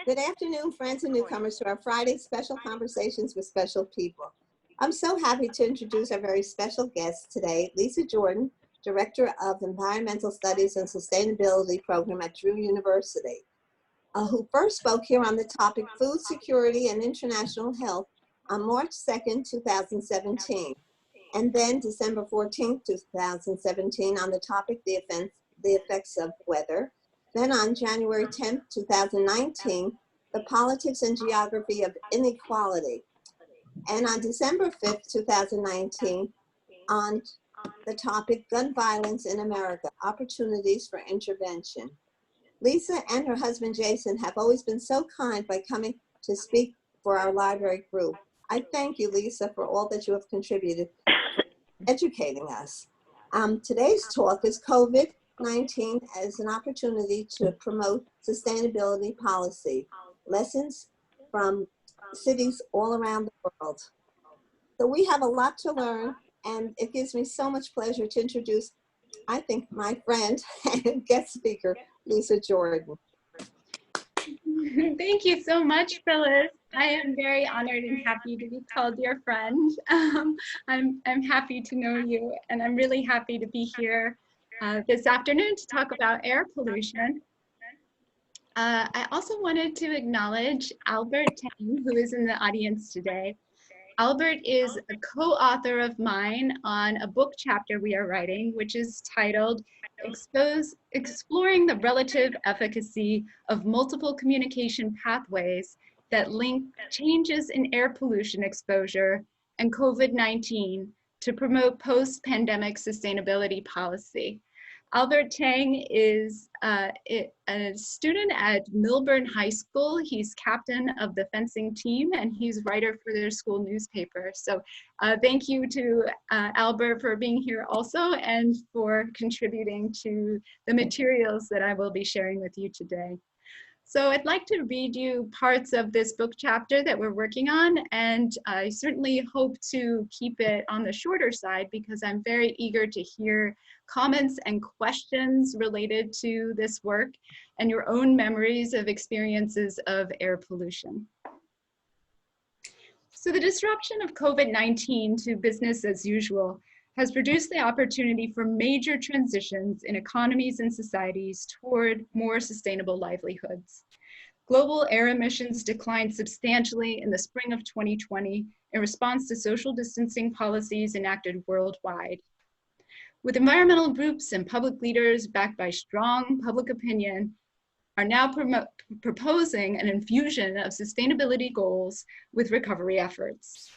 Good afternoon, friends and newcomers, to our Friday special conversations with special people. I'm so happy to introduce our very special guest today, Lisa Jordan, Director of Environmental Studies and Sustainability Program at Drew University, who first spoke here on the topic Food Security and International Health on March 2nd, 2017, and then December 14th, 2017 on the topic the effects of weather. Then on January 10th, 2019, the politics and geography of inequality. And on December 5th, 2019, on the topic gun violence in America, opportunities for intervention. Lisa and her husband, Jason, have always been so kind by coming to speak for our library group. I thank you, Lisa, for all that you have contributed for educating us. Today's talk is COVID-19 as an opportunity to promote sustainability policy, lessons from cities all around the world. So we have a lot to learn, and it gives me so much pleasure to introduce, I think, my friend and guest speaker, Lisa Jordan. Thank you so much, Phyllis. I am very honored and happy to be called your friend. I'm happy to know you, and I'm really happy to be here this afternoon to talk about air pollution. I also wanted to acknowledge Albert Tang, who is in the audience today. Albert is a co-author of mine on a book chapter we are writing, which is titled Exploring the Relative Efficacy of Multiple Communication Pathways that Link Changes in Air Pollution Exposure and COVID-19 to Promote Post-Pandemic Sustainability Policy. Albert Tang is a student at Milburn High School. He's captain of the fencing team, and he's writer for their school newspaper. So thank you to Albert for being here also and for contributing to the materials that I will be sharing with you today. So I'd like to read you parts of this book chapter that we're working on, and I certainly hope to keep it on the shorter side because I'm very eager to hear comments and questions related to this work and your own memories of experiences of air pollution. So the disruption of COVID-19 to business as usual has produced the opportunity for major transitions in economies and societies toward more sustainable livelihoods. Global air emissions declined substantially in the spring of 2020 in response to social distancing policies enacted worldwide. With environmental groups and public leaders backed by strong public opinion, are now proposing an infusion of sustainability goals with recovery efforts.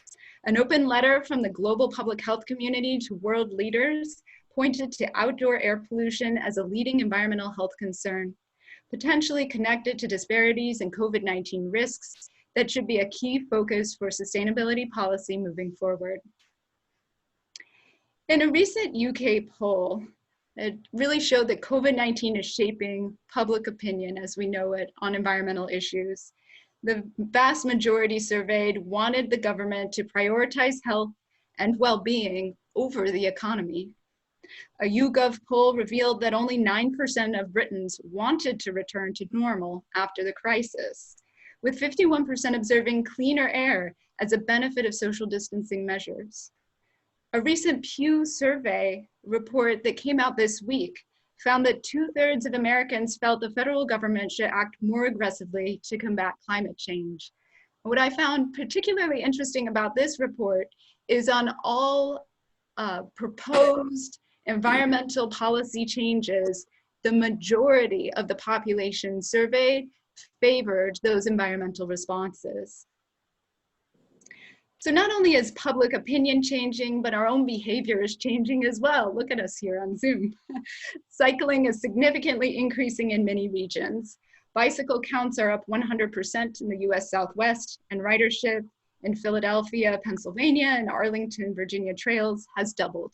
An open letter from the global public health community to world leaders pointed to outdoor air pollution as a leading environmental health concern, potentially connected to disparities in COVID-19 risks that should be a key focus for sustainability policy moving forward. In a recent UK poll, it really showed that COVID-19 is shaping public opinion as we know it on environmental issues. The vast majority surveyed wanted the government to prioritize health and well-being over the economy. A YouGov poll revealed that only 9% of Britons wanted to return to normal after the crisis, with 51% observing cleaner air as a benefit of social distancing measures. A recent Pew survey report that came out this week found that 2/3 of Americans felt the federal government should act more aggressively to combat climate change. What I found particularly interesting about this report is on all proposed environmental policy changes, the majority of the population surveyed favored those environmental responses. So not only is public opinion changing, but our own behavior is changing as well. Look at us here on Zoom. Cycling is significantly increasing in many regions. Bicycle counts are up 100% in the US Southwest, and ridership in Philadelphia, Pennsylvania, and Arlington, Virginia trails has doubled.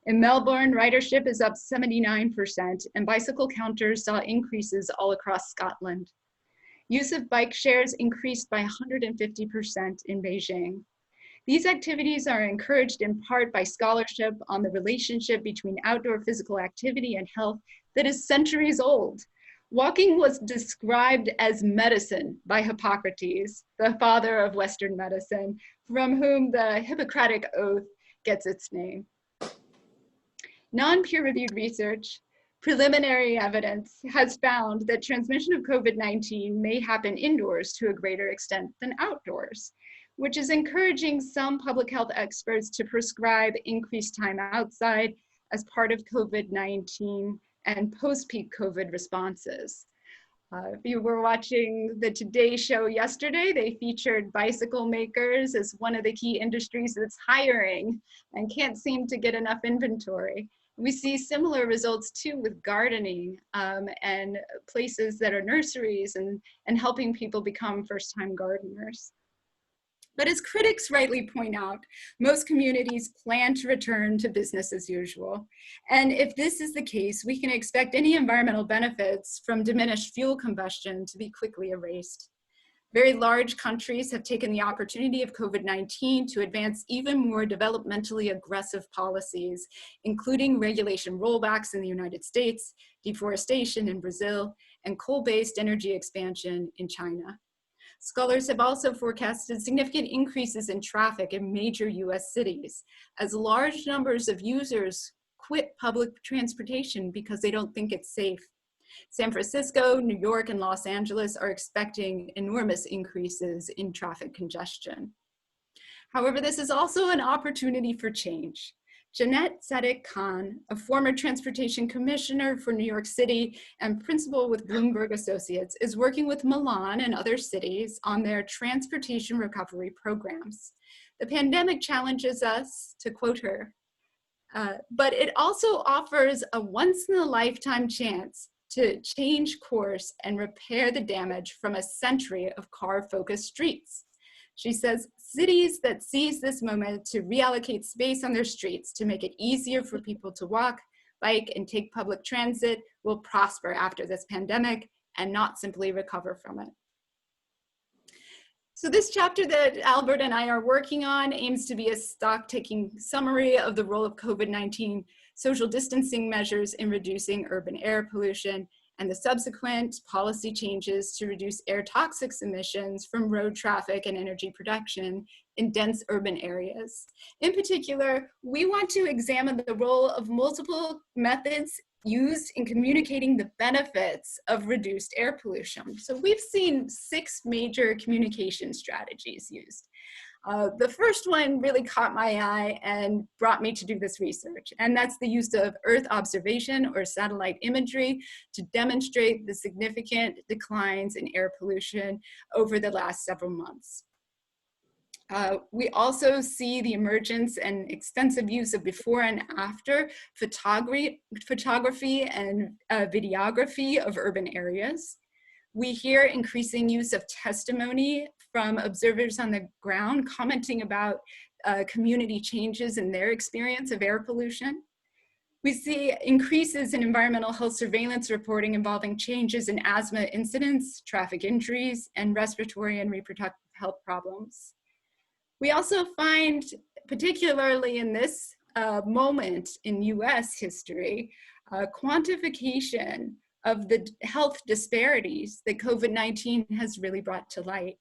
In Melbourne, ridership is up 79%, and bicycle counters saw increases all across Scotland. Use of bike shares increased by 150% in Beijing. These activities are encouraged in part by scholarship on the relationship between outdoor physical activity and health that is centuries old. Walking was described as medicine by Hippocrates, the father of Western medicine, from whom the Hippocratic Oath gets its name. Non-peer-reviewed research, preliminary evidence has found that transmission of COVID-19 may happen indoors to a greater extent than outdoors, which is encouraging some public health experts to prescribe increased time outside as part of COVID-19 and post-peak COVID responses. If you were watching the Today Show yesterday, they featured bicycle makers as one of the key industries that's hiring and can't seem to get enough inventory. We see similar results too with gardening and places that are nurseries and helping people become first-time gardeners. But as critics rightly point out, most communities plan to return to business as usual. And if this is the case, we can expect any environmental benefits from diminished fuel combustion to be quickly erased. Very large countries have taken the opportunity of COVID-19 to advance even more developmentally aggressive policies, including regulation rollbacks in the United States, deforestation in Brazil, and coal-based energy expansion in China. Scholars have also forecasted significant increases in traffic in major US cities as large numbers of users quit public transportation because they don't think it's safe. San Francisco, New York, and Los Angeles are expecting enormous increases in traffic congestion. However, this is also an opportunity for change. Jeanette Tzedek Khan, a former transportation commissioner for New York City and principal with Bloomberg Associates, is working with Milan and other cities on their transportation recovery programs. The pandemic challenges us, to quote her, but it also offers a once-in-a-lifetime chance to change course and repair the damage from a century of car-focused streets. She says, cities that seize this moment to reallocate space on their streets to make it easier for people to walk, bike, and take public transit will prosper after this pandemic and not simply recover from it. So this chapter that Albert and I are working on aims to be a stock-taking summary of the role of COVID-19 social distancing measures in reducing urban air pollution and the subsequent policy changes to reduce air toxics emissions from road traffic and energy production in dense urban areas. In particular, we want to examine the role of multiple methods used in communicating the benefits of reduced air pollution. So we've seen 6 major communication strategies used. The first one really caught my eye and brought me to do this research, and that's the use of Earth observation or satellite imagery to demonstrate the significant declines in air pollution over the last several months. We also see the emergence and extensive use of before and after photography and videography of urban areas. We hear increasing use of testimony from observers on the ground commenting about community changes in their experience of air pollution. We see increases in environmental health surveillance reporting involving changes in asthma incidence, traffic injuries, and respiratory and reproductive health problems. We also find, particularly in this moment in US history, quantification of the health disparities that COVID-19 has really brought to light.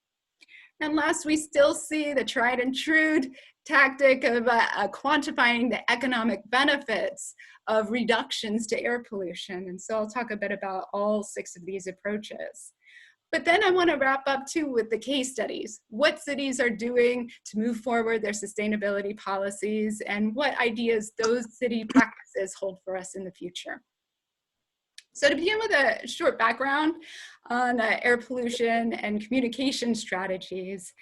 And last, we still see the tried and true tactic of quantifying the economic benefits of reductions to air pollution. And so I'll talk a bit about all 6 of these approaches. But then I want to wrap up too with the case studies. What cities are doing to move forward their sustainability policies and what ideas those city practices hold for us in the future. So to begin with a short background on air pollution and communication strategies,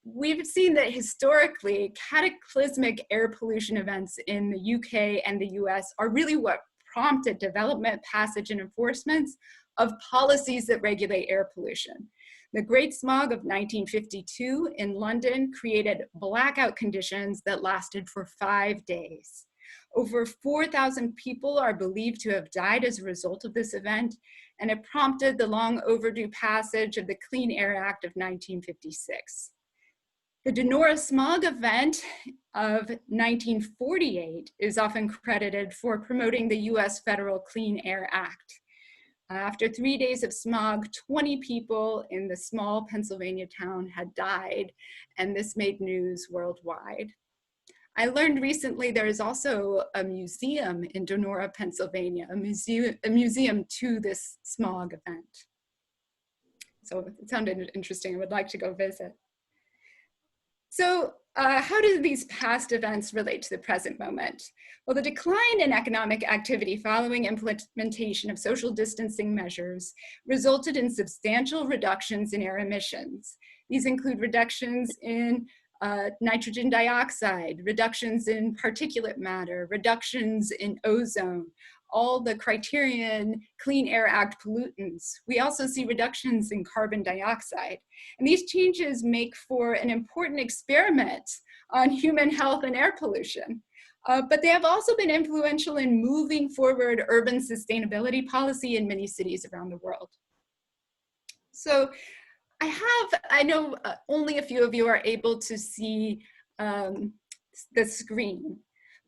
we've seen that historically cataclysmic air pollution events in the UK and the US are really what prompted development, passage, and enforcements of policies that regulate air pollution. The Great Smog of 1952 in London created blackout conditions that lasted for 5 days. Over 4,000 people are believed to have died as a result of this event, and it prompted the long overdue passage of the Clean Air Act of 1956. The Denora smog event of 1948 is often credited for promoting the US Federal Clean Air Act. After 3 days of smog, 20 people in the small Pennsylvania town had died, and this made news worldwide. I learned recently there is also a museum in Donora, Pennsylvania, a museum to this smog event. So it sounded interesting. I would like to go visit. So how do these past events relate to the present moment? Well, the decline in economic activity following implementation of social distancing measures resulted in substantial reductions in air emissions. These include reductions in nitrogen dioxide, reductions in particulate matter, reductions in ozone, all the Criterion Clean Air Act pollutants. We also see reductions in carbon dioxide. And these changes make for an important experiment on human health and air pollution. But they have also been influential in moving forward urban sustainability policy in many cities around the world. So I know only a few of you are able to see the screen,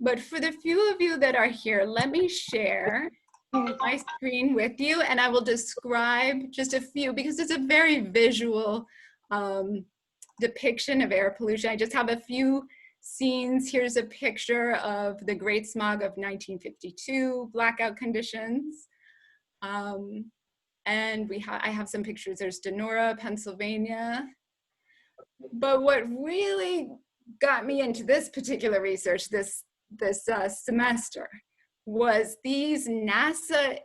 but for the few of you that are here, let me share my screen with you, and I will describe just a few, because it's a very visual depiction of air pollution. I just have a few scenes. Here's a picture of the Great Smog of 1952, blackout conditions. And I have some pictures. There's Donora, Pennsylvania. But what really got me into this particular research this semester was these NASA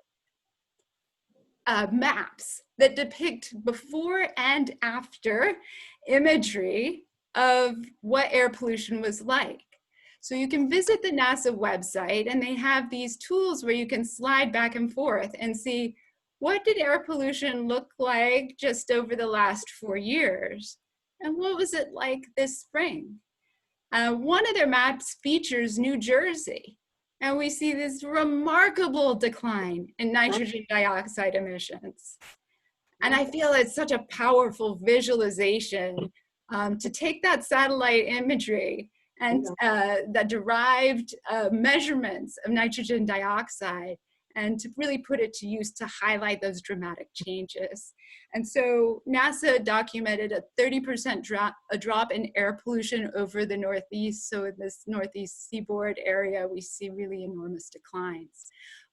maps that depict before and after imagery of what air pollution was like. So you can visit the NASA website, and they have these tools where you can slide back and forth and see, what did air pollution look like just over the last 4 years? And what was it like this spring? One of their maps features New Jersey. And we see this remarkable decline in nitrogen dioxide emissions. And I feel it's such a powerful visualization to take that satellite imagery and the derived measurements of nitrogen dioxide and to really put it to use to highlight those dramatic changes. And so NASA documented a 30% drop in air pollution over the Northeast. So in this Northeast seaboard area, we see really enormous declines.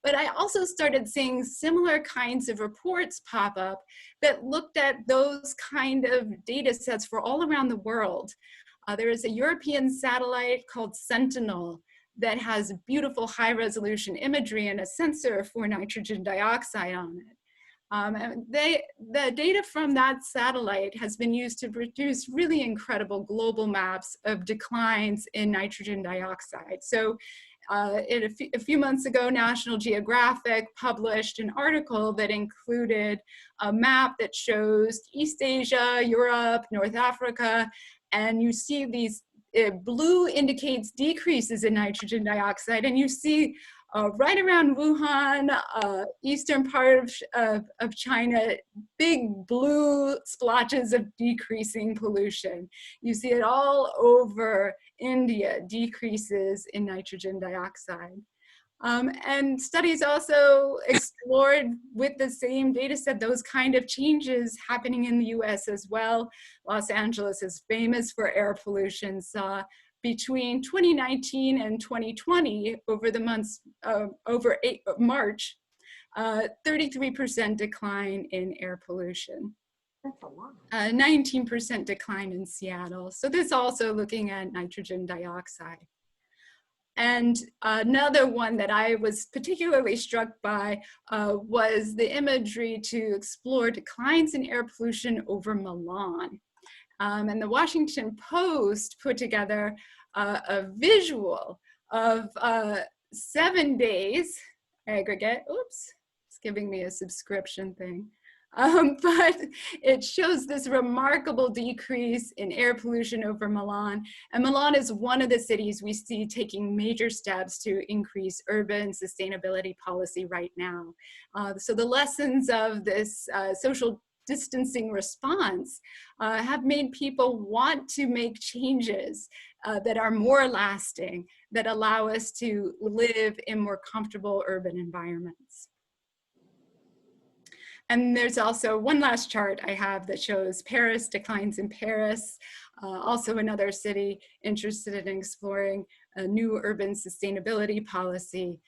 But I also started seeing similar kinds of reports pop up that looked at those kind of data sets for all around the world. There is a European satellite called Sentinel that has beautiful high-resolution imagery and a sensor for nitrogen dioxide on it. And the data from that satellite has been used to produce really incredible global maps of declines in nitrogen dioxide. So a few months ago, National Geographic published an article that included a map that shows East Asia, Europe, North Africa, and you see these blue indicates decreases in nitrogen dioxide, and you see right around Wuhan, eastern part of China, big blue splotches of decreasing pollution. You see it all over India, decreases in nitrogen dioxide. And studies also explored with the same data set those kind of changes happening in the US as well. Los Angeles is famous for air pollution, saw between 2019 and 2020, over the months, March, 33% decline in air pollution. That's a lot. 19% decline in Seattle. So this also looking at nitrogen dioxide. And another one that I was particularly struck by was the imagery to explore declines in air pollution over Milan. And the Washington Post put together a visual of 7 days aggregate. Oops, it's giving me a subscription thing. But it shows this remarkable decrease in air pollution over Milan. And Milan is one of the cities we see taking major steps to increase urban sustainability policy right now. So the lessons of this social distancing response have made people want to make changes that are more lasting, that allow us to live in more comfortable urban environments. And there's also one last chart I have that shows Paris, declines in Paris, also another city interested in exploring a new urban sustainability policy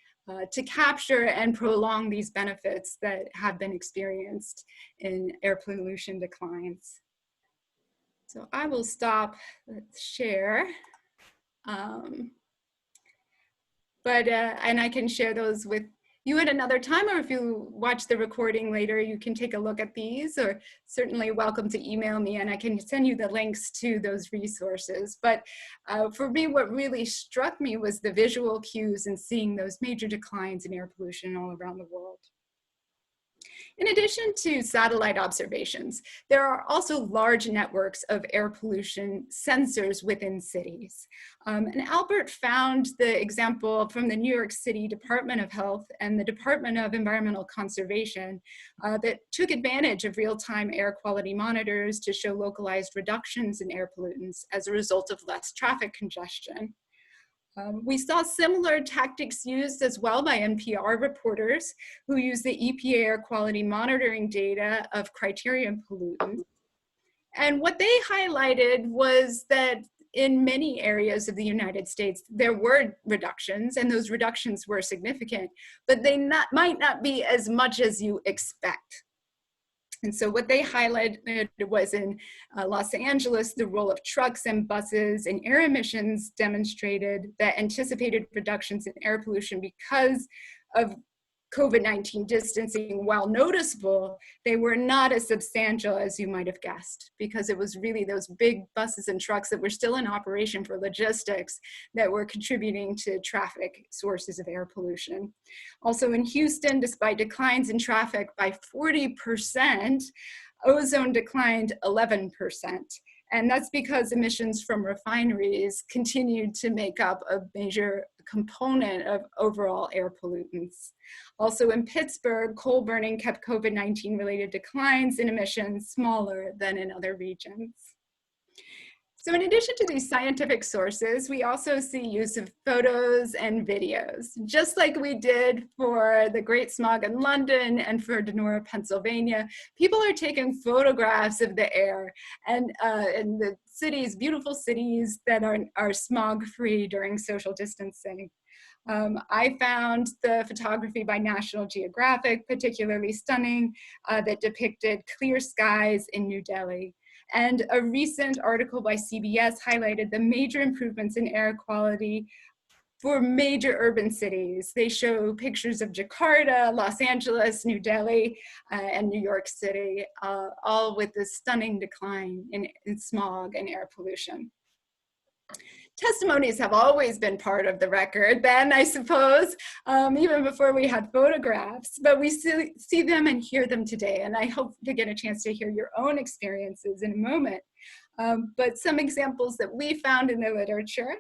to capture and prolong these benefits that have been experienced in air pollution declines. So I will stop, let's share. And I can share those with you at another time, or if you watch the recording later, you can take a look at these, or certainly welcome to email me and I can send you the links to those resources. But for me, what really struck me was the visual cues and seeing those major declines in air pollution all around the world. In addition to satellite observations, there are also large networks of air pollution sensors within cities. And Albert found the example from the New York City Department of Health and the Department of Environmental Conservation that took advantage of real-time air quality monitors to show localized reductions in air pollutants as a result of less traffic congestion. We saw similar tactics used as well by NPR reporters who used the EPA air quality monitoring data of criterion pollutants. And what they highlighted was that in many areas of the United States, there were reductions, and those reductions were significant, but they might not be as much as you expect. And so what they highlighted was in Los Angeles, the role of trucks and buses and air emissions demonstrated that anticipated reductions in air pollution because of COVID-19 distancing, while noticeable, they were not as substantial as you might have guessed, because it was really those big buses and trucks that were still in operation for logistics that were contributing to traffic sources of air pollution. Also in Houston, despite declines in traffic by 40%, ozone declined 11%. And that's because emissions from refineries continued to make up a major component of overall air pollutants. Also in Pittsburgh, coal burning kept COVID-19 related declines in emissions smaller than in other regions. So in addition to these scientific sources, we also see use of photos and videos, just like we did for the Great Smog in London and for Denora, Pennsylvania. People are taking photographs of the air and the cities, beautiful cities that are smog-free during social distancing. I found the photography by National Geographic particularly stunning that depicted clear skies in New Delhi. And a recent article by CBS highlighted the major improvements in air quality for major urban cities. They show pictures of Jakarta, Los Angeles, New Delhi, and New York City, all with this stunning decline in smog and air pollution. Testimonies have always been part of the record then, I suppose, even before we had photographs, but we see them and hear them today, and I hope to get a chance to hear your own experiences in a moment. But some examples that we found in the literature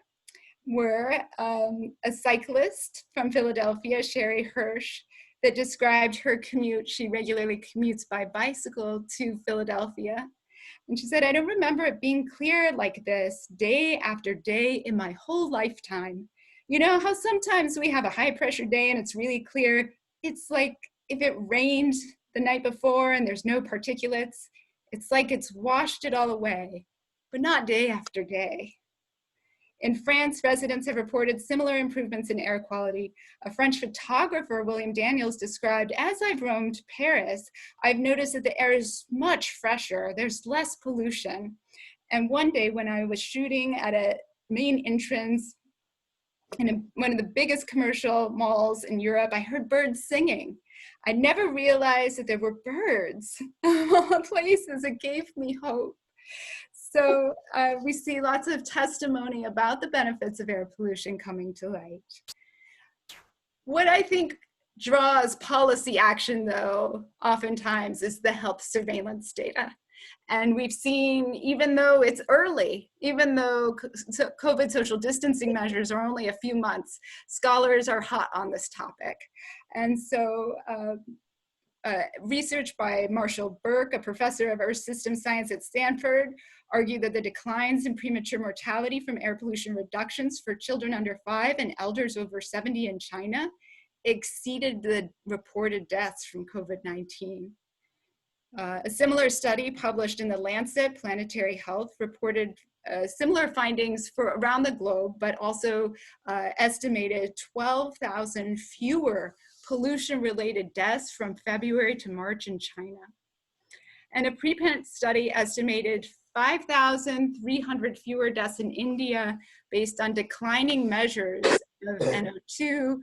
were a cyclist from Philadelphia, Sherry Hirsch, that described her commute. She regularly commutes by bicycle to Philadelphia. And she said, I don't remember it being clear like this day after day in my whole lifetime. You know how sometimes we have a high pressure day and it's really clear? It's like if it rained the night before and there's no particulates, it's like it's washed it all away, but not day after day. In France, residents have reported similar improvements in air quality. A French photographer, William Daniels, described, as I've roamed Paris, I've noticed that the air is much fresher, there's less pollution. And one day when I was shooting at a main entrance in one of the biggest commercial malls in Europe, I heard birds singing. I never realized that there were birds of all places. It gave me hope. So we see lots of testimony about the benefits of air pollution coming to light. What I think draws policy action, though, oftentimes is the health surveillance data. And we've seen, even though it's early, even though COVID social distancing measures are only a few months, scholars are hot on this topic. And so research by Marshall Burke, a professor of Earth System Science at Stanford, argued that the declines in premature mortality from air pollution reductions for children under 5 and elders over 70 in China exceeded the reported deaths from COVID-19. A similar study published in the Lancet Planetary Health reported similar findings for around the globe, but also estimated 12,000 fewer pollution-related deaths from February to March in China. And a preprint study estimated 5,300 fewer deaths in India based on declining measures of NO2,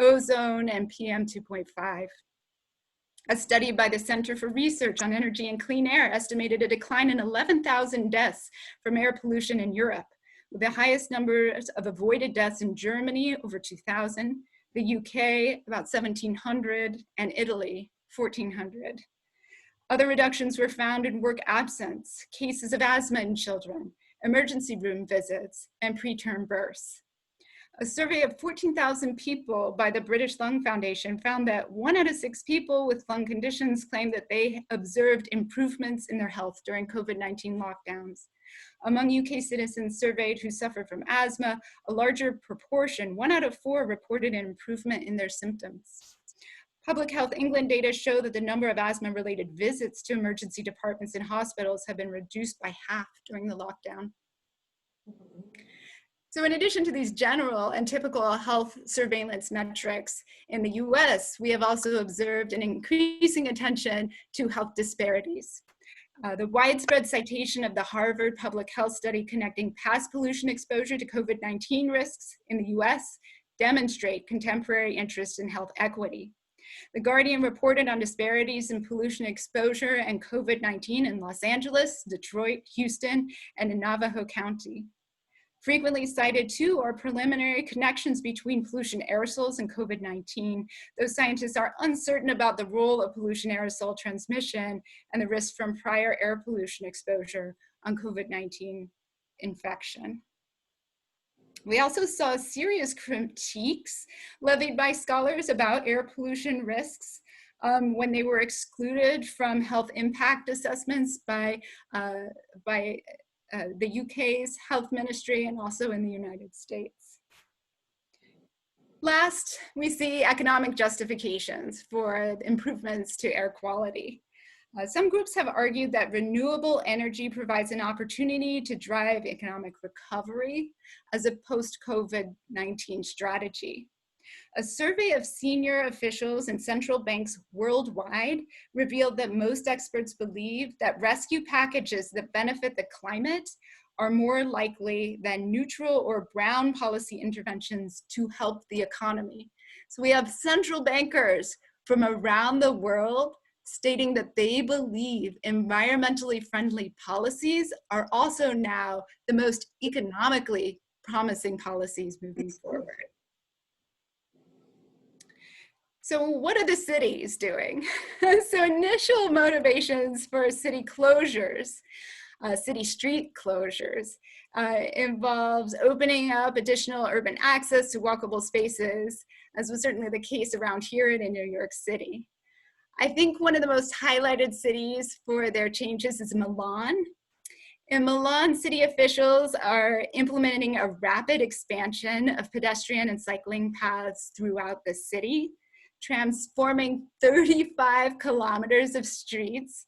ozone, and PM 2.5. A study by the Center for Research on Energy and Clean Air estimated a decline in 11,000 deaths from air pollution in Europe, with the highest numbers of avoided deaths in Germany, over 2,000, the UK, about 1,700, and Italy, 1,400. Other reductions were found in work absence, cases of asthma in children, emergency room visits, and preterm births. A survey of 14,000 people by the British Lung Foundation found that 1 out of 6 people with lung conditions claimed that they observed improvements in their health during COVID-19 lockdowns. Among UK citizens surveyed who suffer from asthma, a larger proportion, 1 out of 4, reported an improvement in their symptoms. Public Health England data show that the number of asthma-related visits to emergency departments and hospitals have been reduced by half during the lockdown. So in addition to these general and typical health surveillance metrics in the US, we have also observed an increasing attention to health disparities. The widespread citation of the Harvard Public Health Study connecting past pollution exposure to COVID-19 risks in the US demonstrate contemporary interest in health equity. The Guardian reported on disparities in pollution exposure and COVID-19 in Los Angeles, Detroit, Houston, and in Navajo County. Frequently cited too are preliminary connections between pollution aerosols and COVID-19. Those scientists are uncertain about the role of pollution aerosol transmission and the risk from prior air pollution exposure on COVID-19 infection. We also saw serious critiques levied by scholars about air pollution risks when they were excluded from health impact assessments by the UK's health ministry and also in the United States. Last, we see economic justifications for improvements to air quality. Some groups have argued that renewable energy provides an opportunity to drive economic recovery as a post-COVID-19 strategy. A survey of senior officials in central banks worldwide revealed that most experts believe that rescue packages that benefit the climate are more likely than neutral or brown policy interventions to help the economy. So we have central bankers from around the world stating that they believe environmentally friendly policies are also now the most economically promising policies moving forward. So what are the cities doing? So initial motivations for city closures, city street closures, involves opening up additional urban access to walkable spaces, as was certainly the case around here in New York City. I think one of the most highlighted cities for their changes is Milan. In Milan, city officials are implementing a rapid expansion of pedestrian and cycling paths throughout the city, transforming 35 kilometers of streets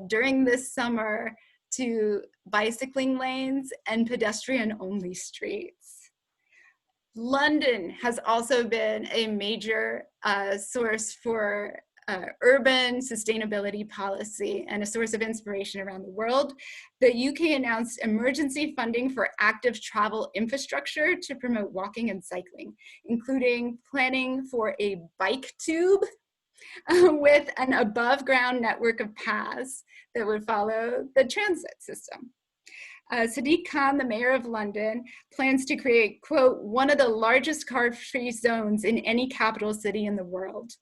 during this summer to bicycling lanes and pedestrian-only streets. London has also been a major source for urban sustainability policy and a source of inspiration around the world. The UK announced emergency funding for active travel infrastructure to promote walking and cycling, including planning for a bike tube with an above ground network of paths that would follow the transit system. Sadiq Khan, the mayor of London, plans to create, quote, one of the largest car-free zones in any capital city in the world.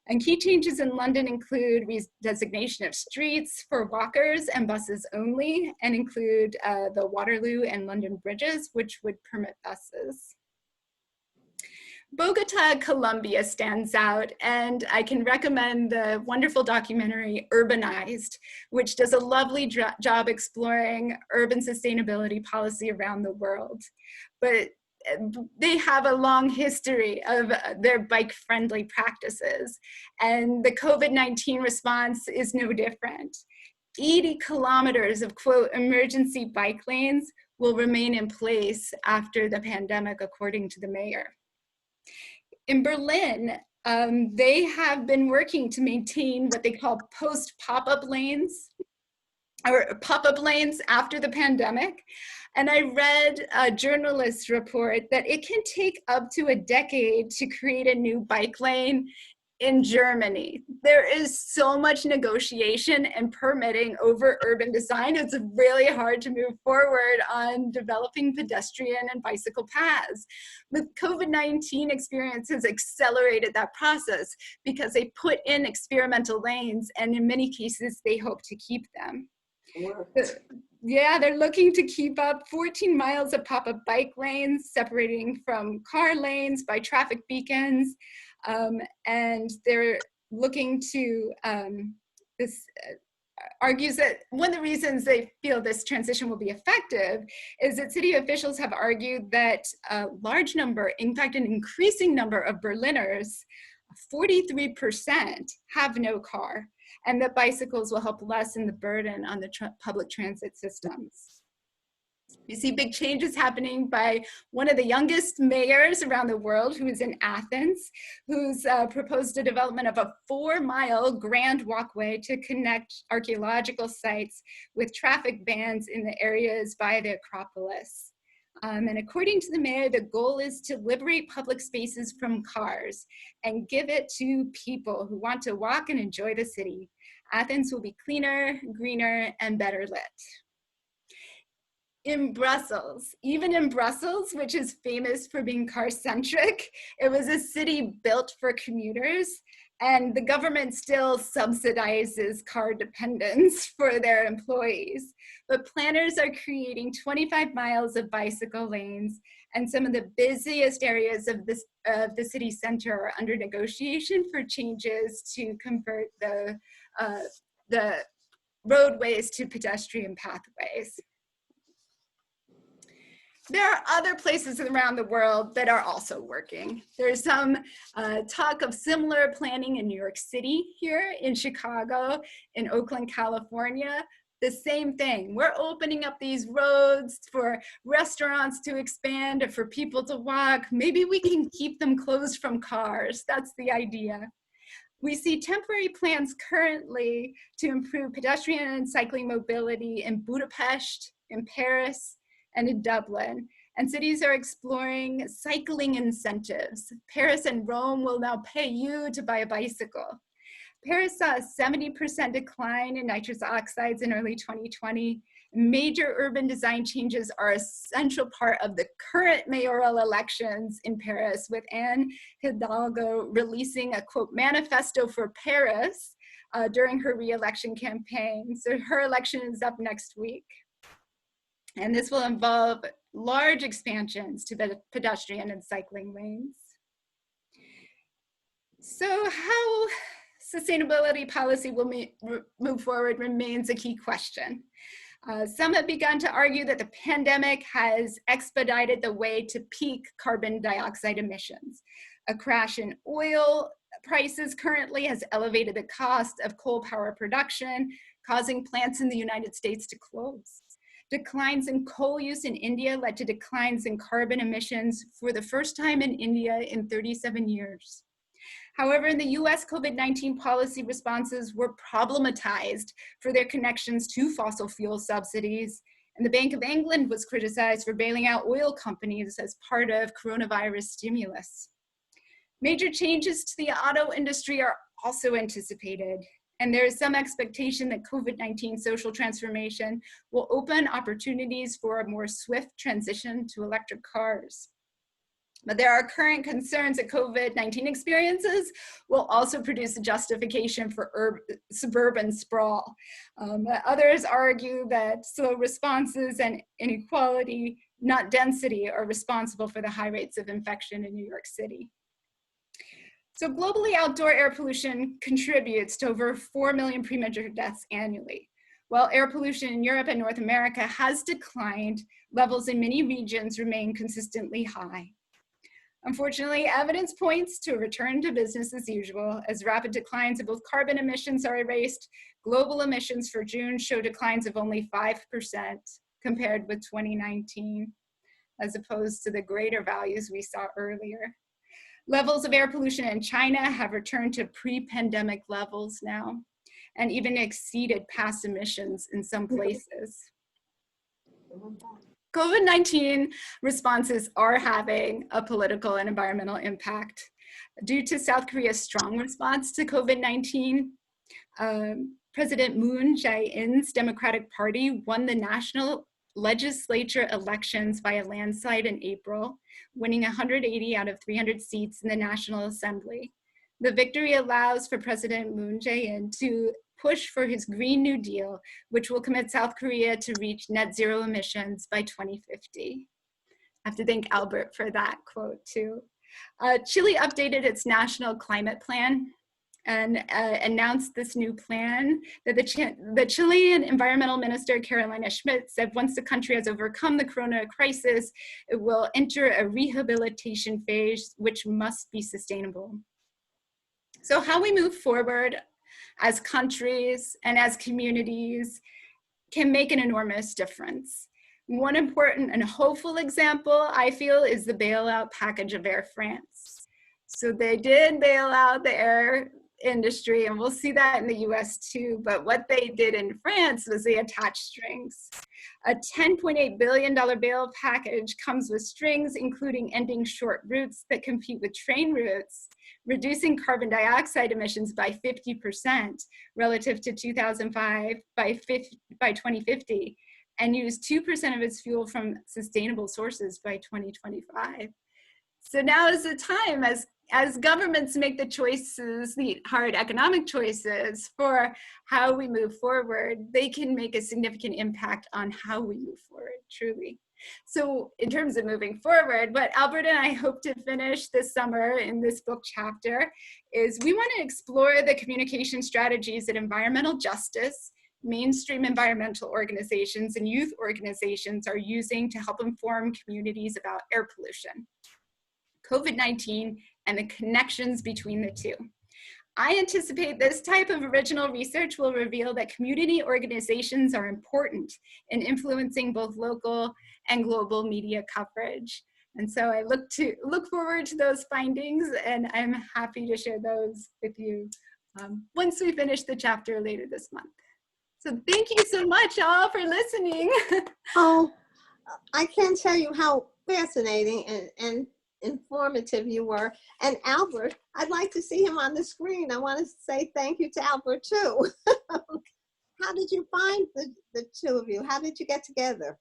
And key changes in London include designation of streets for walkers and buses only, and include the Waterloo and London bridges, which would permit buses. Bogota, Colombia stands out, and I can recommend the wonderful documentary Urbanized, which does a lovely job exploring urban sustainability policy around the world. But they have a long history of their bike-friendly practices, and the COVID-19 response is no different. 80 kilometers of, quote, emergency bike lanes will remain in place after the pandemic, according to the mayor. In Berlin, they have been working to maintain what they call post-pop-up lanes, or pop-up lanes after the pandemic. And I read a journalist's report that it can take up to a decade to create a new bike lane in Germany. There is so much negotiation and permitting over urban design. It's really hard to move forward on developing pedestrian and bicycle paths. The COVID-19 experience has accelerated that process because they put in experimental lanes, and in many cases, they hope to keep them. Yeah, they're looking to keep up 14 miles of pop-up bike lanes separating from car lanes by traffic beacons. And they're looking to, this argues that one of the reasons they feel this transition will be effective is that city officials have argued that a large number, in fact, an increasing number of Berliners, 43%, have no car, and that bicycles will help lessen the burden on the public transit systems. You see big changes happening by one of the youngest mayors around the world, who is in Athens, who's proposed the development of a 4-mile grand walkway to connect archaeological sites with traffic bans in the areas by the Acropolis. And according to the mayor, the goal is to liberate public spaces from cars and give it to people who want to walk and enjoy the city. Athens will be cleaner, greener, and better lit. In Brussels, even in Brussels, which is famous for being car-centric, it was a city built for commuters, and the government still subsidizes car dependence for their employees. But planners are creating 25 miles of bicycle lanes, and some of the busiest areas of the city center are under negotiation for changes to convert the roadways to pedestrian pathways. There are other places around the world that are also working. There's some talk of similar planning in New York City here, in Chicago, in Oakland, California. The same thing. We're opening up these roads for restaurants to expand or for people to walk. Maybe we can keep them closed from cars. That's the idea. We see temporary plans currently to improve pedestrian and cycling mobility in Budapest, in Paris, and in Dublin. And cities are exploring cycling incentives. Paris and Rome will now pay you to buy a bicycle. Paris saw a 70% decline in nitrous oxides in early 2020. Major urban design changes are a central part of the current mayoral elections in Paris, with Anne Hidalgo releasing a, quote, manifesto for Paris during her re-election campaign. So her election is up next week. And this will involve large expansions to the pedestrian and cycling lanes. So how sustainability policy will move forward remains a key question. Some have begun to argue that the pandemic has expedited the way to peak carbon dioxide emissions. A crash in oil prices currently has elevated the cost of coal power production, causing plants in the United States to close. Declines in coal use in India led to declines in carbon emissions for the first time in India in 37 years. However, in the US, COVID-19 policy responses were problematized for their connections to fossil fuel subsidies, and the Bank of England was criticized for bailing out oil companies as part of coronavirus stimulus. Major changes to the auto industry are also anticipated, and there is some expectation that COVID-19 social transformation will open opportunities for a more swift transition to electric cars. But there are current concerns that COVID-19 experiences will also produce a justification for suburban sprawl. Others argue that slow responses and inequality, not density, are responsible for the high rates of infection in New York City. So globally, outdoor air pollution contributes to over 4 million premature deaths annually. While air pollution in Europe and North America has declined, levels in many regions remain consistently high. Unfortunately, evidence points to a return to business as usual as rapid declines of both carbon emissions are erased. Global emissions for June show declines of only 5% compared with 2019, as opposed to the greater values we saw earlier. Levels of air pollution in China have returned to pre-pandemic levels now, and even exceeded past emissions in some places. COVID-19 responses are having a political and environmental impact. Due to South Korea's strong response to COVID-19, President Moon Jae-in's Democratic Party won the national legislature elections by a landslide in April, winning 180 out of 300 seats in the National Assembly. The victory allows for President Moon Jae-in to push for his Green New Deal, which will commit South Korea to reach net zero emissions by 2050. I have to thank Albert for that quote too. Chile updated its national climate plan and announced this new plan that the Chilean environmental minister, Carolina Schmidt, said once the country has overcome the corona crisis, it will enter a rehabilitation phase, which must be sustainable. So how we move forward as countries and as communities can make an enormous difference. One important and hopeful example, I feel, is the bailout package of Air France. So they did bail out the air industry, and we'll see that in the US too, but what they did in France was they attached strings. A $10.8 billion bail package comes with strings, including ending short routes that compete with train routes, reducing carbon dioxide emissions by 50% relative to 2005 by 2050, and use 2% of its fuel from sustainable sources by 2025. So now is the time, as governments make the choices, the hard economic choices for how we move forward, they can make a significant impact on how we move forward, truly. So in terms of moving forward, what Albert and I hope to finish this summer in this book chapter is we want to explore the communication strategies that environmental justice, mainstream environmental organizations, and youth organizations are using to help inform communities about air pollution, COVID-19, and the connections between the two. I anticipate this type of original research will reveal that community organizations are important in influencing both local and global media coverage. And so I look forward to those findings, and I'm happy to share those with you once we finish the chapter later this month. So thank you so much all for listening. Oh, I can't tell you how fascinating and informative you were. And Albert, I'd like to see him on the screen. I want to say thank you to Albert too. How did you find the two of you? How did you get together?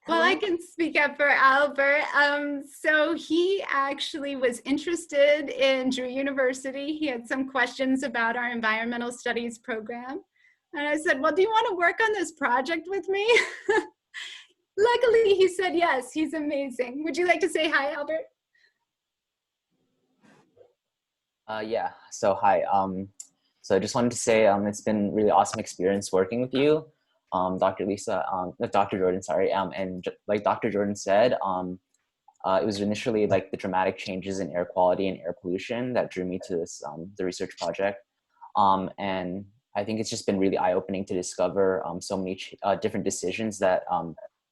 Well, I can speak up for Albert. So he actually was interested in Drew University. He had some questions about our environmental studies program. And I said, well, do you want to work on this project with me? Luckily, he said yes. He's amazing. Would you like to say hi, Albert? Yeah, so hi. So I just wanted to say it's been really awesome experience working with you, Dr. Lisa, Dr. Jordan, sorry. And like Dr. Jordan said, it was initially like the dramatic changes in air quality and air pollution that drew me to this, the research project. And I think it's just been really eye-opening to discover so many different decisions that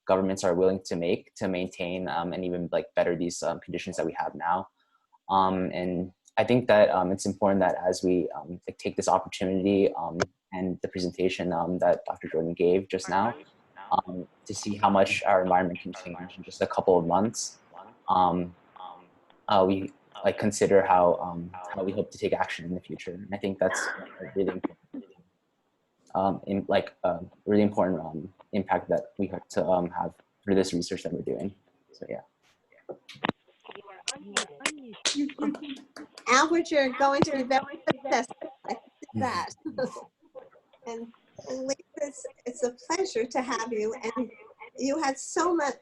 governments are willing to make to maintain and even like better these conditions that we have now. And I think that it's important that as we take this opportunity and the presentation that Dr. Jordan gave just now to see how much our environment can change in just a couple of months, we like consider how we hope to take action in the future. And I think that's really important. Really important impact that we hope to have through this research that we're doing. So yeah. Albert, you're going to be very successful. I see that. And Lisa, it's a pleasure to have you. And you had so much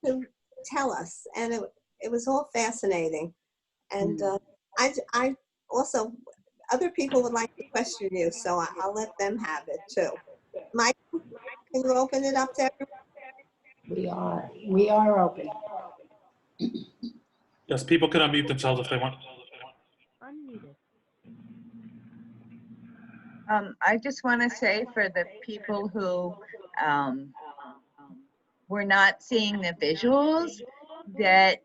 to tell us, and it was all fascinating. And I also other people would like to question you, so I'll let them have it too. Mike, can you open it up to everyone? We are open. Yes, people can unmute themselves if they want. I just want to say for the people who were not seeing the visuals, that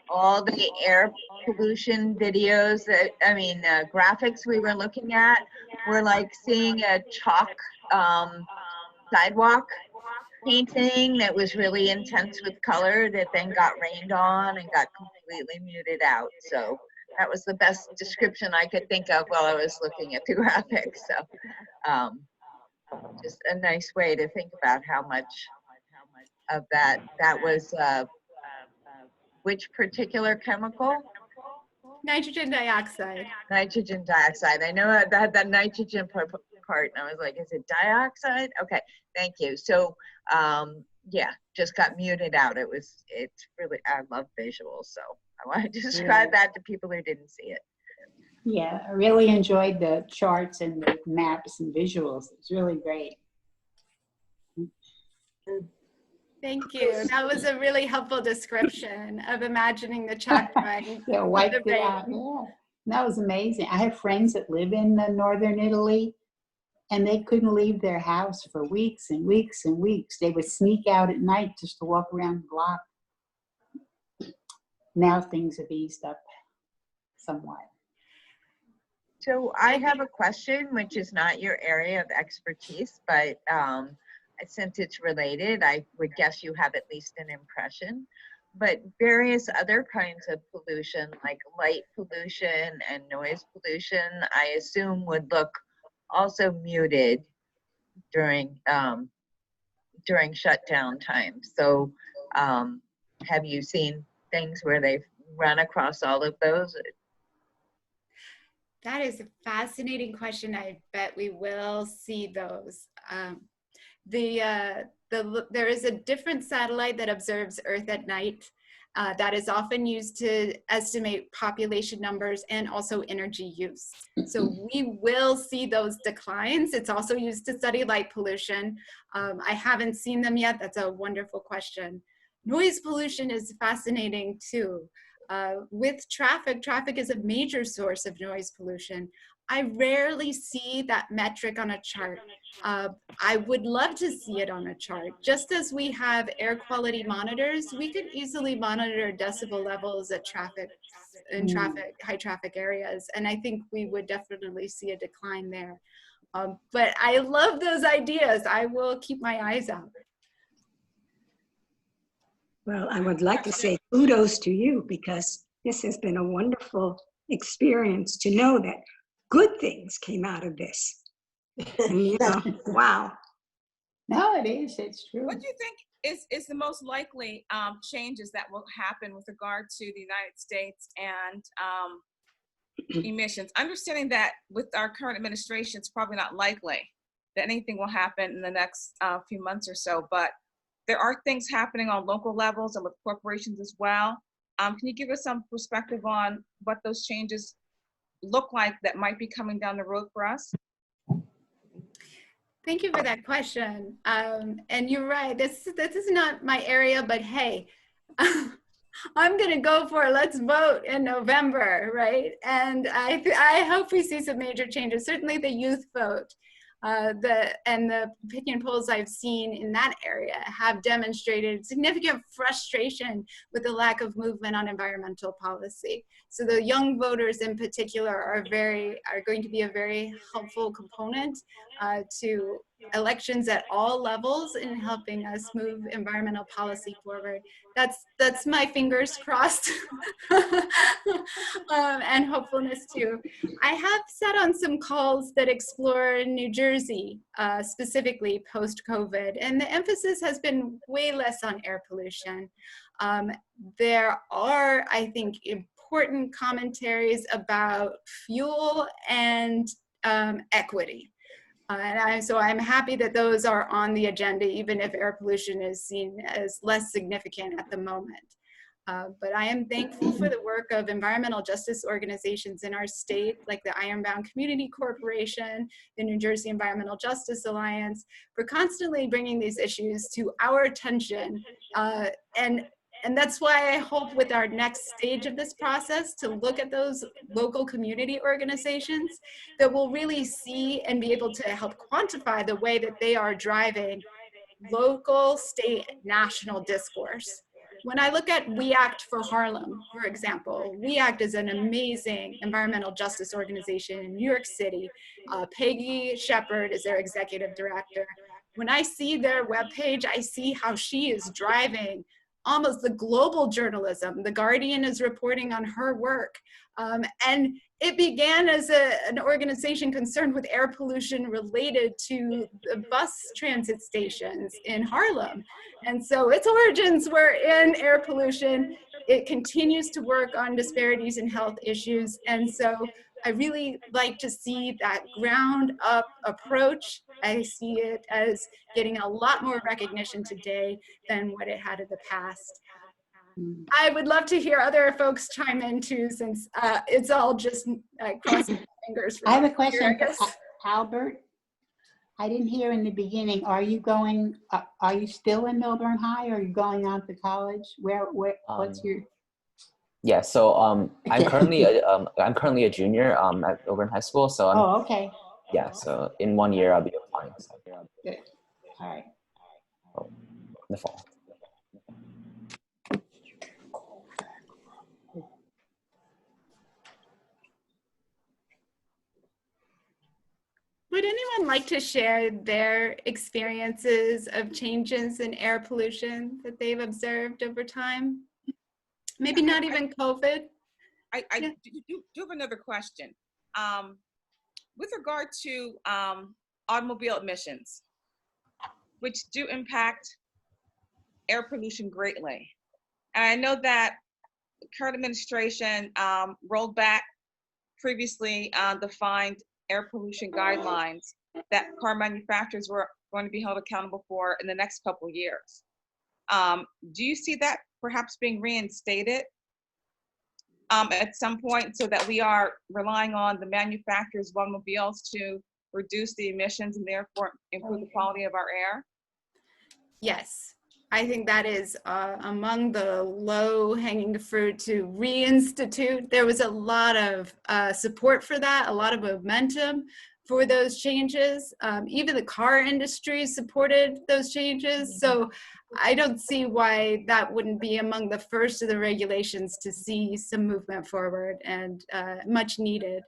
all the air pollution videos that, graphics we were looking at were like seeing a chalk sidewalk painting that was really intense with color that then got rained on and got completely muted out. So that was the best description I could think of while I was looking at the graphics. So just a nice way to think about how much of that was which particular chemical? Nitrogen dioxide. Nitrogen dioxide. I know that the nitrogen part, and I was like, is it dioxide? Okay, thank you. So yeah, just got muted out. It's really, I love visuals, so I want to describe that to people who didn't see it. Yeah, I really enjoyed the charts and the maps and visuals. It's really great. Thank you. That was a really helpful description of imagining the chalk drawing. Yeah, wiped it out. Yeah, that was amazing. I have friends that live in northern Italy, and they couldn't leave their house for weeks and weeks and weeks. They would sneak out at night just to walk around the block. Now things have eased up somewhat. So I have a question, which is not your area of expertise, but since it's related, I would guess you have at least an impression. But various other kinds of pollution, like light pollution and noise pollution, I assume would look also muted during shutdown time. So have you seen things where they've run across all of those? That is a fascinating question. I bet we will see those. There is a different satellite that observes Earth at night that is often used to estimate population numbers and also energy use. So we will see those declines. It's also used to study light pollution. I haven't seen them yet. That's a wonderful question. Noise pollution is fascinating too. With traffic is a major source of noise pollution. I rarely see that metric on a chart. I would love to see it on a chart. Just as we have air quality monitors, we could easily monitor decibel levels at high traffic areas. And I think we would definitely see a decline there. But I love those ideas. I will keep my eyes out. Well, I would like to say kudos to you, because this has been a wonderful experience to know that good things came out of this. And, you know, wow. No, it is. It's true. What do you think is the most likely changes that will happen with regard to the United States and emissions? Understanding that with our current administration, it's probably not likely that anything will happen in the next few months or so, but there are things happening on local levels and with corporations as well. Can you give us some perspective on what those changes look like that might be coming down the road for us? Thank you for that question. And you're right, this is not my area, but hey, I'm gonna go for let's vote in November, right? And I hope we see some major changes, certainly the youth vote. The opinion polls I've seen in that area have demonstrated significant frustration with the lack of movement on environmental policy. So the young voters in particular are going to be a very helpful component to elections at all levels in helping us move environmental policy forward. That's my fingers crossed and hopefulness too. I have sat on some calls that explore New Jersey specifically post-COVID, and the emphasis has been way less on air pollution. There are, I think, important commentaries about fuel and equity. So I'm happy that those are on the agenda, even if air pollution is seen as less significant at the moment. But I am thankful for the work of environmental justice organizations in our state, like the Ironbound Community Corporation, the New Jersey Environmental Justice Alliance, for constantly bringing these issues to our attention. And that's why I hope with our next stage of this process to look at those local community organizations that will really see and be able to help quantify the way that they are driving local, state, national discourse. When I look at We Act for Harlem, for example, We Act is an amazing environmental justice organization in New York City. Peggy Shepard is their executive director. When I see their webpage, I see how she is driving almost the global journalism. The Guardian is reporting on her work. And it began as an organization concerned with air pollution related to the bus transit stations in Harlem. And so its origins were in air pollution. It continues to work on disparities in health issues. And so I really like to see that ground up approach. I see it as getting a lot more recognition today than what it had in the past. I would love to hear other folks chime in too, since it's all just crossing fingers. I have a question for Albert. I didn't hear in the beginning. Are you going? Are you still in Milburn High, or are you going on to college? Where? What's your? Yeah, so I'm currently a junior at Milburn High School. So I'm, okay. Yeah, so in 1 year I'll be applying. So. Good. All right. In the fall. Would anyone like to share their experiences of changes in air pollution that they've observed over time? Maybe not even COVID. I do have another question. With regard to automobile emissions, which do impact air pollution greatly. And I know that the current administration rolled back previously defined air pollution guidelines that car manufacturers were going to be held accountable for in the next couple of years. Do you see that perhaps being reinstated at some point, so that we are relying on the manufacturers of automobiles to reduce the emissions and therefore improve the quality of our air? Yes, I think that is among the low-hanging fruit to reinstitute. There was a lot of support for that, a lot of momentum for those changes. Even the car industry supported those changes. So I don't see why that wouldn't be among the first of the regulations to see some movement forward, and much needed.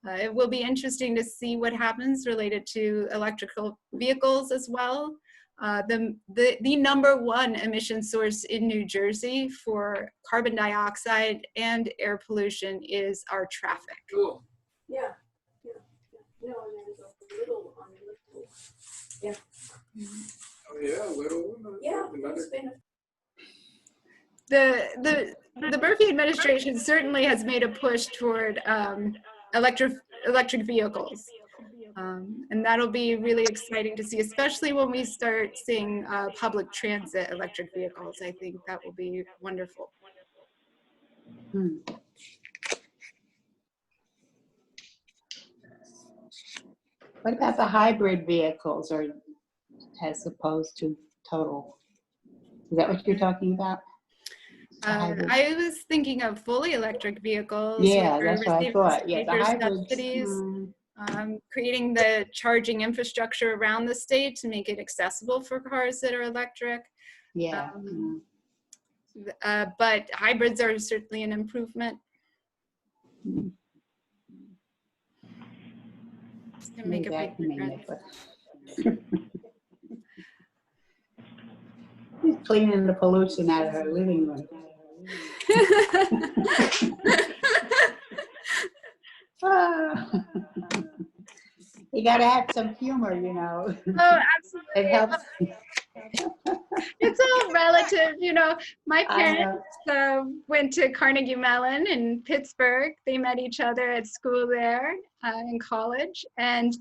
It will be interesting to see what happens related to electrical vehicles as well. The #1 emission source in New Jersey for carbon dioxide and air pollution is our traffic. Cool. Yeah. No, there's a little on the little. Yeah. Oh yeah, little. Yeah. The Murphy administration certainly has made a push toward electric vehicles. And that'll be really exciting to see, especially when we start seeing public transit electric vehicles. I think that will be wonderful. What about the hybrid vehicles, or as opposed to total? Is that what you're talking about? I was thinking of fully electric vehicles. Yeah, that's what I thought. Yeah, the hybrids. Subsidies, creating the charging infrastructure around the state to make it accessible for cars that are electric. Yeah. But hybrids are certainly an improvement. It's gonna make a big difference. She's cleaning the pollution out of her living room. You gotta have some humor, you know. Oh, absolutely. It helps. It's all relative, you know. My parents went to Carnegie Mellon in Pittsburgh. They met each other at school there in college, and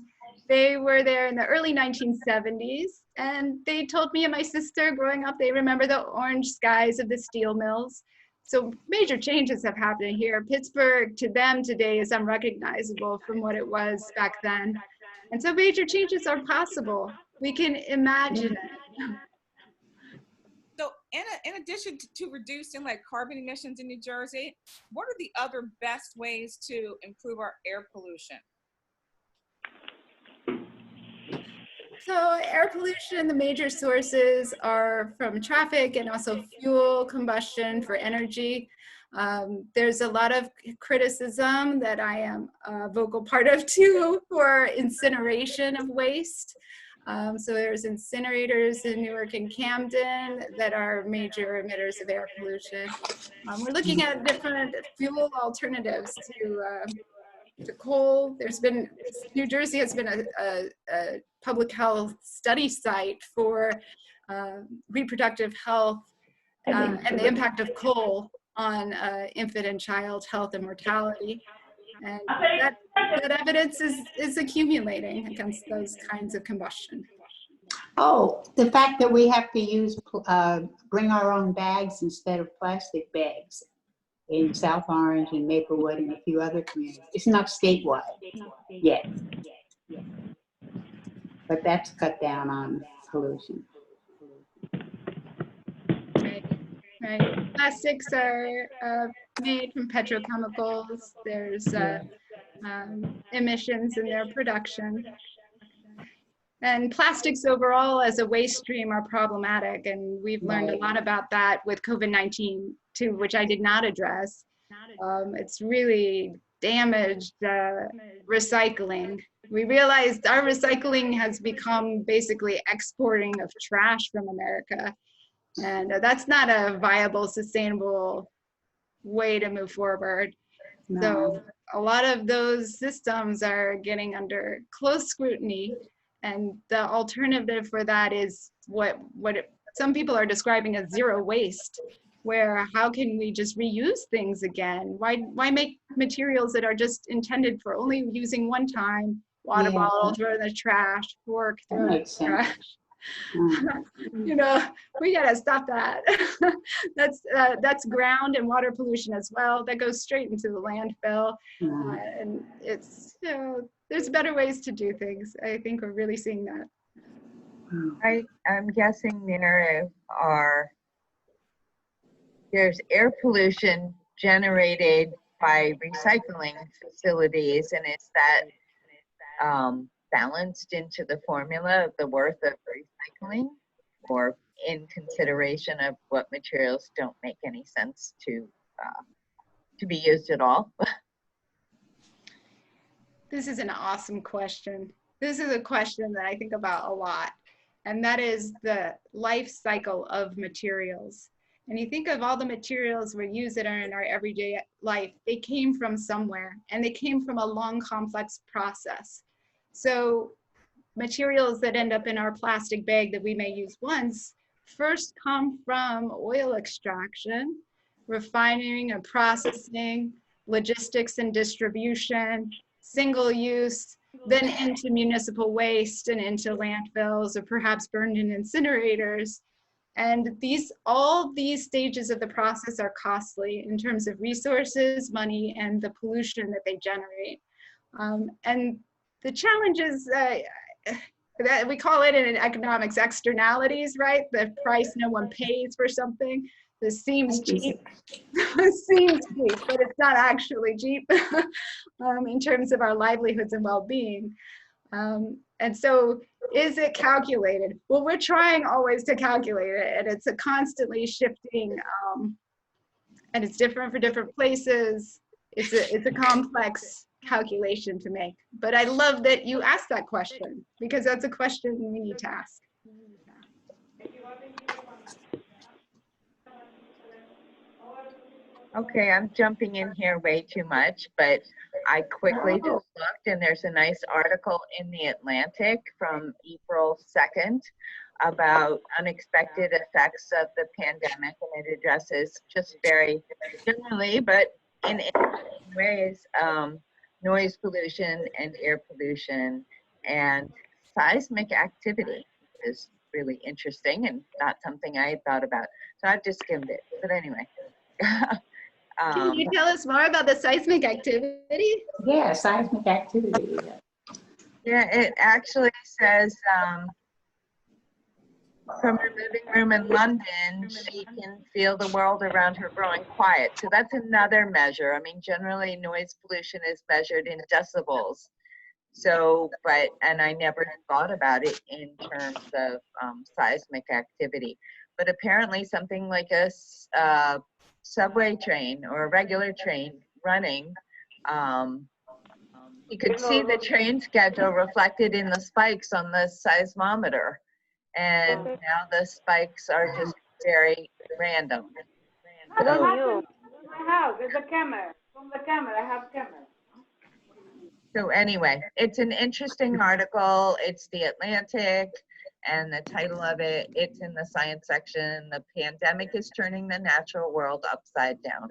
they were there in the early 1970s. And they told me and my sister growing up, they remember the orange skies of the steel mills. So major changes have happened here. Pittsburgh, to them today, is unrecognizable from what it was back then. And so major changes are possible. We can imagine it. So in addition to reducing like carbon emissions in New Jersey, what are the other best ways to improve our air pollution? So air pollution, the major sources are from traffic and also fuel combustion for energy. There's a lot of criticism that I am a vocal part of too for incineration of waste. So there's incinerators in Newark and Camden that are major emitters of air pollution. We're looking at different fuel alternatives to coal. There's been, New Jersey has been a public health study site for reproductive health and the impact of coal on infant and child health and mortality. And that evidence is accumulating against those kinds of combustion. Oh, the fact that we have to use, bring our own bags instead of plastic bags in South Orange and Maplewood and a few other communities. It's not statewide yet, but that's cut down on pollution. Right. Plastics are made from petrochemicals. There's emissions in their production. And plastics overall as a waste stream are problematic. And we've learned a lot about that with COVID-19 too, which I did not address. It's really damaged recycling. We realized our recycling has become basically exporting of trash from America. And that's not a viable, sustainable way to move forward. No. So a lot of those systems are getting under close scrutiny. And the alternative for that is some people are describing as zero waste, where how can we just reuse things again? Why make materials that are just intended for only using one time? Water bottle, throw in the trash, fork, throw in the trash. You know, we gotta stop that. That's ground and water pollution as well. That goes straight into the landfill. And it's, you know, there's better ways to do things. I think we're really seeing that. I'm guessing there's air pollution generated by recycling facilities, and is that balanced into the formula of the worth of recycling, or in consideration of what materials don't make any sense to be used at all? This is an awesome question. This is a question that I think about a lot, and that is the life cycle of materials. And you think of all the materials we use that are in our everyday life, they came from somewhere, and they came from a long, complex process. So materials that end up in our plastic bag that we may use once first come from oil extraction, refining and processing, logistics and distribution, single use, then into municipal waste and into landfills, or perhaps burned in incinerators. And all these stages of the process are costly in terms of resources, money, and the pollution that they generate. And the challenge is that we call it in economics externalities, right? The price no one pays for something. This seems cheap. It seems cheap, but it's not actually cheap in terms of our livelihoods and well-being. And so is it calculated? Well, we're trying always to calculate it, and it's a constantly shifting, and it's different for different places. It's a complex calculation to make. But I love that you asked that question, because that's a question we need to ask. Okay, I'm jumping in here way too much, but I quickly just looked, and there's a nice article in the Atlantic from April 2nd about unexpected effects of the pandemic, and it addresses just very generally, but in interesting ways, noise pollution and air pollution and seismic activity is really interesting and not something I had thought about. So I've just skimmed it, but anyway. Can you tell us more about the seismic activity? Yeah, seismic activity. Yeah, it actually says from her living room in London, she can feel the world around her growing quiet. So that's another measure. I mean, generally noise pollution is measured in decibels. So, and I never thought about it in terms of seismic activity. But apparently something like a subway train or a regular train running, you could see the train schedule reflected in the spikes on the seismometer. And now the spikes are just very random. I don't have my house. There's a camera. From the camera, I have camera. So anyway, it's an interesting article. It's The Atlantic, and the title of it, it's in the science section. The pandemic is turning the natural world upside down.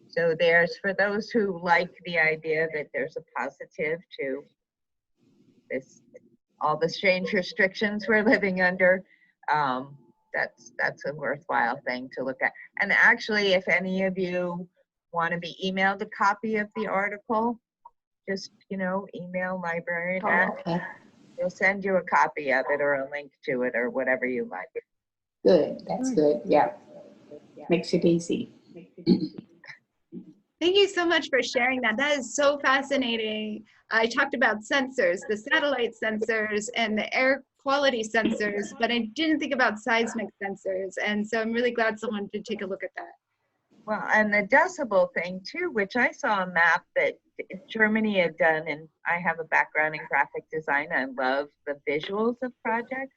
So there's, for those who like the idea that there's a positive to this, all the strange restrictions we're living under, that's a worthwhile thing to look at. And actually, if any of you want to be emailed a copy of the article, just, email librarian at, they'll send you a copy of it or a link to it or whatever you like. Good, that's good, yeah. Makes it easy. Thank you so much for sharing that. That is so fascinating. I talked about sensors, the satellite sensors and the air quality sensors, but I didn't think about seismic sensors. And so I'm really glad someone did take a look at that. Well, and the decibel thing too, which I saw a map that Germany had done, and I have a background in graphic design. I love the visuals of projects.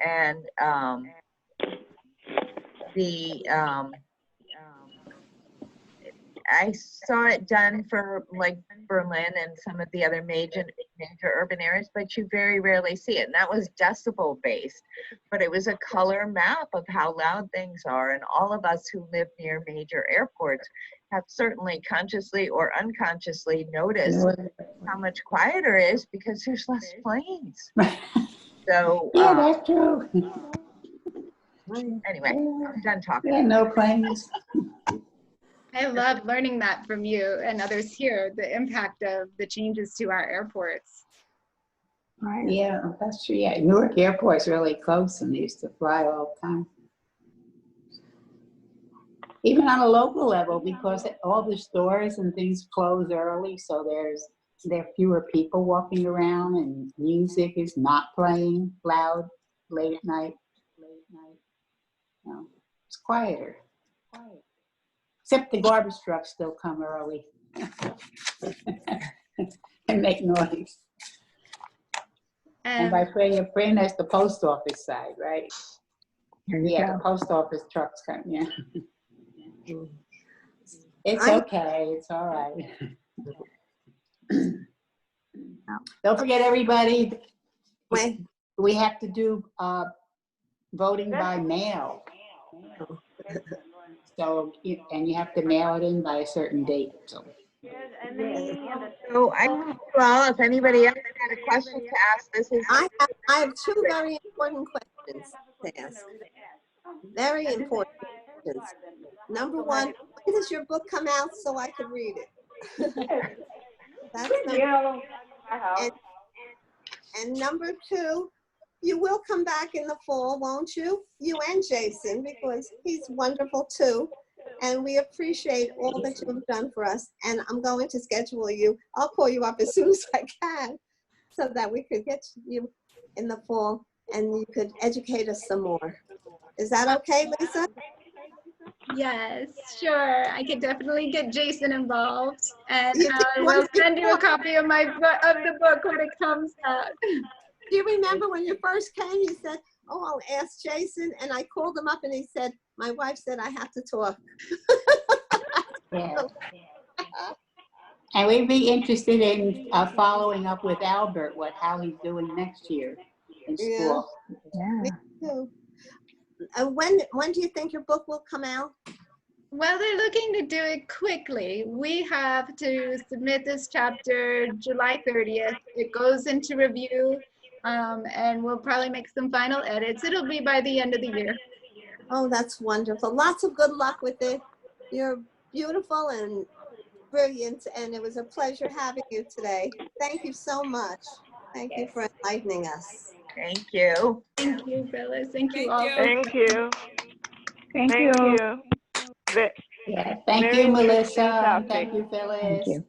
And I saw it done for like Berlin and some of the other major urban areas, but you very rarely see it. And that was decibel based, but it was a color map of how loud things are. And all of us who live near major airports have certainly consciously or unconsciously noticed how much quieter it is because there's less planes. So yeah, that's true. Anyway, I'm done talking. Yeah, no planes. I love learning that from you and others here, the impact of the changes to our airports. Right. Yeah, that's true. Yeah, Newark Airport's really close and they used to fly all the time. Even on a local level, because all the stores and things close early, so there are fewer people walking around and music is not playing loud late at night. No, it's quieter. Except the garbage trucks still come early and make noise. And by praying, that's the post office side, right? Yeah, the post office trucks come, yeah. It's okay, it's all right. Don't forget, everybody, we have to do voting by mail. So, and you have to mail it in by a certain date. So, well, if anybody else had a question to ask, this is. I have two very important questions to ask. Very important questions. Number one, when does your book come out so I could read it? That's number one. And number two, you will come back in the fall, won't you? You and Jason, because he's wonderful too. And we appreciate all that you've done for us. And I'm going to schedule you. I'll call you up as soon as I can so that we could get you in the fall and you could educate us some more. Is that okay, Lisa? Yes, sure. I could definitely get Jason involved, and we'll send you a copy of the book when it comes out. Do you remember when you first came, you said, oh, I'll ask Jason, and I called him up and he said, my wife said I have to talk. yeah. And we'd be interested in following up with Albert, how he's doing next year in school. Yeah. Me too. When do you think your book will come out? Well, they're looking to do it quickly. We have to submit this chapter July 30th. It goes into review, and we'll probably make some final edits. It'll be by the end of the year. Oh, that's wonderful. Lots of good luck with it. You're beautiful and brilliant, and it was a pleasure having you today. Thank you so much. Thank you for enlightening us. Thank you. Thank you, Phyllis. Thank you Thank all. you. Thank you. Thank Thank you. you. Yeah, thank Very you, interesting Melissa. topic. Thank you, Phyllis. Thank you.